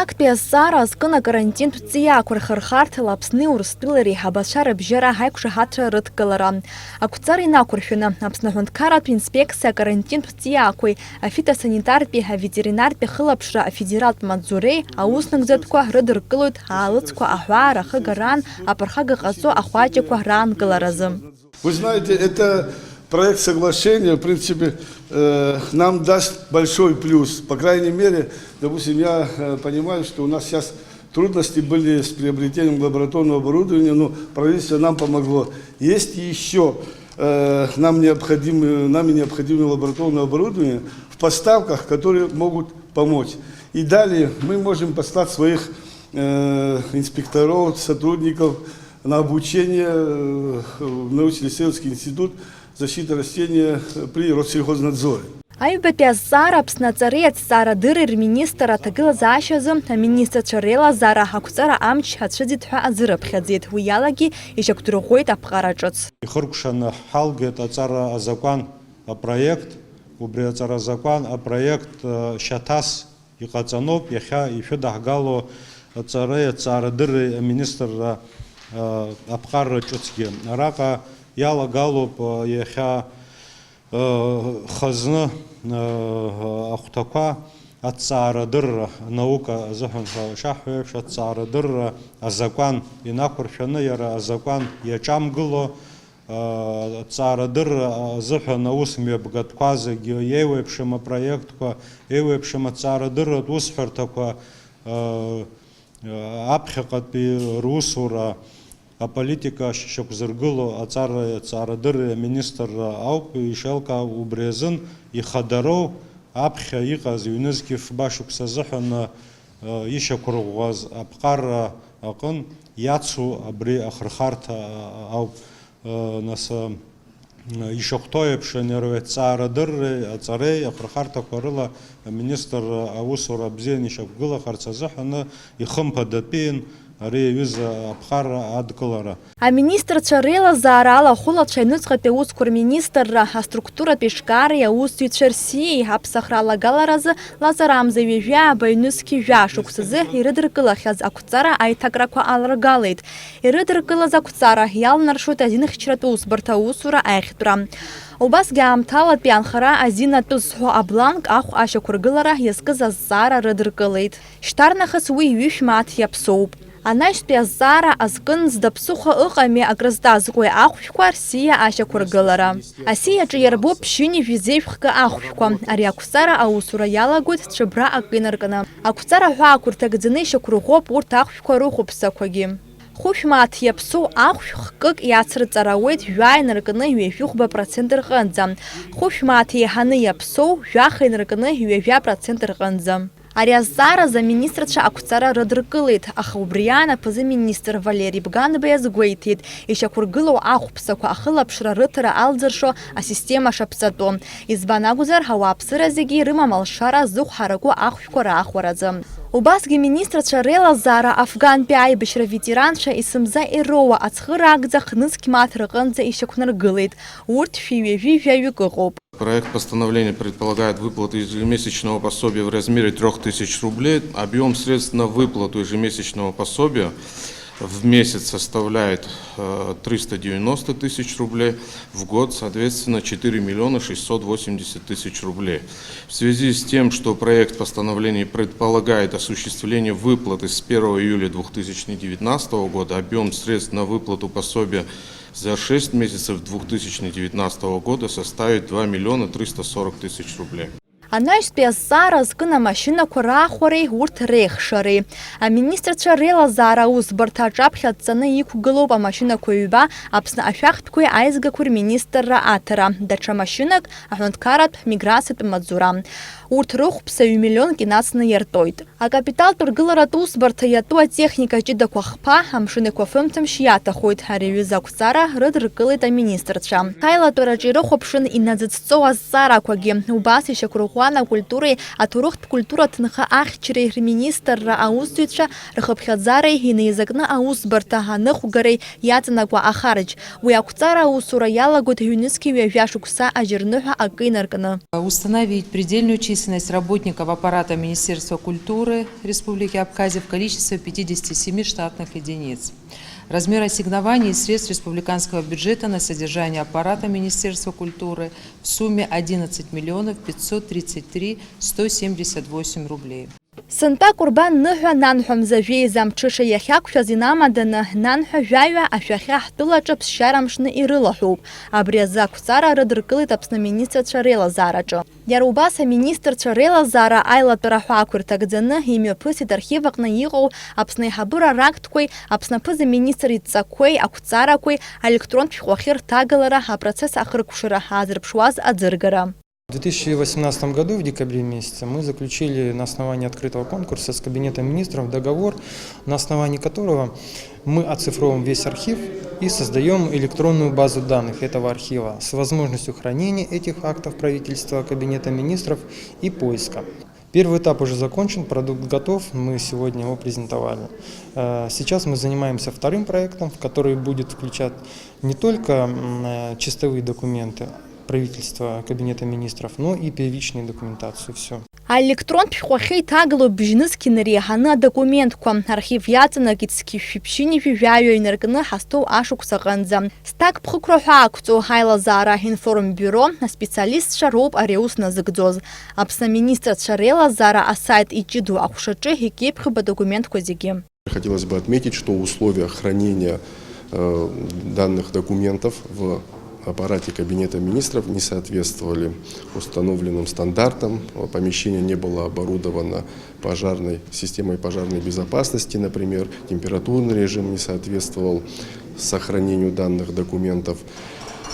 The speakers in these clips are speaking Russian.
Актәи азҵаара азкын акарантинтә ҵиаақәа рхырхарҭала Аԥсни Урыстәылеи ҳабацәа рыбжьара ҳаиқәшаҳаҭра рыдкылара. Ақәҵара инақәыршәаны Аԥсны Аҳәынҭқарратә инспекциа акарантинтә ҵиаақәеи афитосанитартәи аветеринартәи ахылаԥшра афедералтә маҵзуреи ауснагӡатәқәа рыдыркылоит аалыҵқәа аҳәаа рахыгаран аԥырхага ҟаҵо ахәаҷақәа раанкыларазы. Вы знаете, это проект соглашения, в принципе, нам даст большой плюс. По крайней мере, допустим, я понимаю, что у нас сейчас трудности были с приобретением лабораторного оборудования, но правительство нам помогло. Есть еще нами необходимое лабораторное оборудование в поставках, которые могут помочь. И далее мы можем послать своих инспекторов, сотрудников на обучение в научно-исследовательский институт защиты растения при Россельхознадзоре. Аҩбатәи азҵаара Аԥсны аҵареи аҭҵаарадырреи рминистр аҭагылазаашьазы аминистрцәа реилазаара ақәҵара амч ацәыӡит ҳәа азырыԥхьаӡеит. Уи иалагьы ишьақәдырӷәӷәеит аԥҟара ҿыц. Ихыркәшаны ҳалгеит аҵара азакәан апроект, убри аҵара азакәан апроект шьаҭас иҟаҵаноуп иахьа ишәыдаҳгало аҵареи аҭҵаарадырреи аминистрра аԥҟара ҿыцгьы. Араҟа иалагалоуп иахьа хазны ахәҭақәа аҭҵаарадырра наука азыҳәан шаҳҳәеиԥш аҭҵаарадырра азакәан инақәыршәаны иара азакәан иаҿамгыло аҭҵаарадырра азыҳәан аусмҩаԥгатәқәа зегьы еиуеиԥшым апроектқәа, еиуеиԥшым аҭҵаарадырратә усҳәарҭақәа аԥхьаҟатәи русура аполитика шьақәзыргыло аҭҵаарадырреи аминистрра ауп ишеилкаа убри азын ихадароу аԥхьа иҟаз ҩнызқьи фба шықәса азыҳәан ишьақәырӷәӷәаз аԥҟара аҟын иацу абри ахырхарҭа ауп. Нас ишахәҭоу еиԥш анырҩ аҭҵаарадырреи аҵареи ахырхарҭақәа рыла аминистр аусура бзианы ишьақәгылахарц азыҳәан ихымԥадатәиин ари аҩыза аԥҟара адкылара. Аминистрцәа реилазаара алахәылацәа аҩныҵҟатәи аусқәа рминистрра аструктуратә еиҿкаареи аусзуҩцәа рсиеи аԥсахра алагаларазы лазарамза ҩажәа абаҩнызқьи жәа шықәсазы ирыдыркылахьаз ақәҵара аиҭакрақәа аларгалеит. Ирыдыркылаз ақәҵара иалнаршоит азинхьчаратә усбарҭа аусура аихтәра. Убасгьы аамҭалатәи анхара азинатәы зҳәо абланк ахә ашьақәыргылара иазкыз азҵаара рыдыркылеит. Шьҭарнахыс уи ҩышә мааҭ иаԥсоуп. Анаҩстәи азҵаара азкын зда ԥсыхәа ыҟами акрызҵазкуеи ахәшәқәа рсиа ашьақәыргылара. Асиаҿы иарбоуп ԥшьынҩажәи зеиԥхька ахәшәқәа. Ари ақәҵара аусура иалагоит цәыбра акы инаркны. Ақәҵара ҳәаақәа рҭагӡаны ишьақәырӷәӷәоуп урҭ ахәшәқәа рыхәыԥсақәагьы. Хәышә мааҭ иаԥсоу ахәшә хкык иацрыҵарауеит жәа инаркны ҩажәихәба процент рҟынӡа. Хәышә мааҭ еиҳаны иаԥсоу жәаха инаркны ҩажәа процент рҟынӡа. Ари азҵааразы аминистрцәа ақәҵара рыдыркылеит, аха убри анаԥызы министр Валерий Бганба иазгәеиҭеит, ишьақәыргылоу ахәԥсақәа ахылаԥшра рыҭара алӡыршо асистема шаԥҵатәу. Избан акәзар, ауааԥсыра зегьы ирымам алшара зыхәҳараку ахәшәқәа раахәаразы. Убасгьы министрцәа реилазаара Афгантәи аибашьра ветеранцәа исымза ироуа ацхы раагӡа хныҵқь мааҭ рҟынӡа ишьақәнаргылеит. Урҭ шәи-ҩажәи-жәаҩык ыҟоуп. Проект постановления предполагает выплату ежемесячного пособия в размере 3000 рублей. Объем средств на выплату ежемесячного пособия в месяц составляет 390 тысяч рублей, в год, соответственно, 4 680 000 рублей. В связи с тем, что проект постановления предполагает осуществление выплаты с 1 июля 2019 года, объем средств на выплату пособия за 6 месяцев 2019 года составит 2 340 000 рублей. Анаҩстәи азҵаара азкын амашьынақәа раахәареи урҭ реихшареи. Аминистрцәа реилазаара аусбарҭа аҿаԥхьа адҵаны иқәгылоуп амашьынақәа ҩба Аԥсны ашәахтәқәеи аизгақәеи рминистрра аҭара, даҽа машьынак аҳәынҭқарратә миграциатә маҵзура. Урҭ рыхәԥса 1 миллионк инацны иартоит. Акапиталтә ргыларатә усбарҭа иатәу атехника ҷыдақәа хԥа амшынқәа фымҭамшь иаҭахоит. Ари аҩыза ақәҵара рыдыркылеит аминистрцәа. Ҳаилатәараҿы ирыхәаԥшын инаӡыҭҵоу азҵаарақәагьы. Убас ишьақәырӷәӷәан акультуреи аҭоурыхтә культура ҭынха ахьчареи рминистрра аусзуҩцәа рхыԥхьаӡареи инеизакны аусбарҭа аныхәгареи иаҵанакуа ахарџь. Уи ақәҵара аусура иалагоит ҩнызқьи ҩажәа шықәса ажьырныҳәа акы инаркны. Установить предельную численность работников аппарата Министерства культуры культуры Республики Абхазия в количестве 57 штатных единиц. Размер ассигнований и средств республиканского бюджета на содержание аппарата Министерства культуры в сумме 11 533 178 рублей. Сынта курбан ныҳәа нанҳәа замҽыша иахьақәшәаз инамаданы нанҳәа жәаҩа ашәахьа ҳтәылаҿы ԥсшьара мшны ирылаҳәоуп. Абри азы ақәҵара рыдыркылеит Аԥсны аминистрцәа реилазаараҿы. Иара убас аминистрцәа реилазаара аилатәара ҳәаақәа ирҭагӡаны имҩаԥысит архив аҟны иҟоу Аԥсны аиҳабыра рактқәеи, Аԥсны аԥыза-министр идҵақәеи, ақәҵарақәеи аелектронтә шәҟәахьы рҭагалара, апроцесс ахыркәшара аазырԥшуаз аӡыргара. В 2018 году, в декабре месяце, мы заключили на основании открытого конкурса с Кабинетом министров договор, на основании которого мы оцифровываем весь архив и создаем электронную базу данных этого архива с возможностью хранения этих актов правительства, Кабинета министров и поиска. Первый этап уже закончен, продукт готов, мы сегодня его презентовали. Сейчас мы занимаемся вторым проектом, который будет включать не только чистовые документы правительства, Кабинета министров, но и первичную документацию. Все. Аелектронтә шәҟәахьы иҭагылоу бжьнызқьи иаҳаны адокументқәа архив иаҵанакит зқьышәшәыни жәаҩа инаркны ҳазҭоу ашықәс аҟынӡа. Зҭак ԥхықәра ҳәа ақәҵоу ҳаилазаара информбиуро аспециалистцәа роуп ари аус назыгӡоз. Аԥсны аминистрцәа реилазаара асайт иҷыдоу ахәшаҿы икеиԥхьуп адокументқәа зегьы. Хотелось бы отметить, что в условиях хранения данных документов в аппарате Кабинета министров не соответствовали установленным стандартам. Помещение не было оборудовано системой пожарной безопасности, например, температурный режим не соответствовал сохранению данных документов.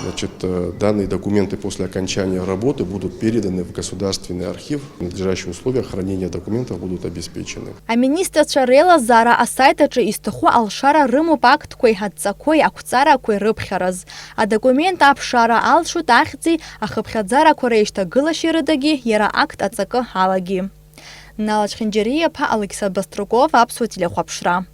Значит, данные документы после окончания работы будут переданы в государственный архив. В надлежащих условиях хранения документов будут обеспечены. Аминистрцәа реилазаара асайтаҿы изҭаху алшара рымоуп актқәеи, адҵақәеи, ақәҵарақәеи рыԥхьараз. Адокумент аԥшаара алшоит ахьӡи, ахыԥхьаӡарақәа реишьҭагылашьеи рыдагьы, иара акт аҵакы алагьы. Нала Чхинџьариаԥа, Александр Баструков, Аԥсуа телехәаԥшра.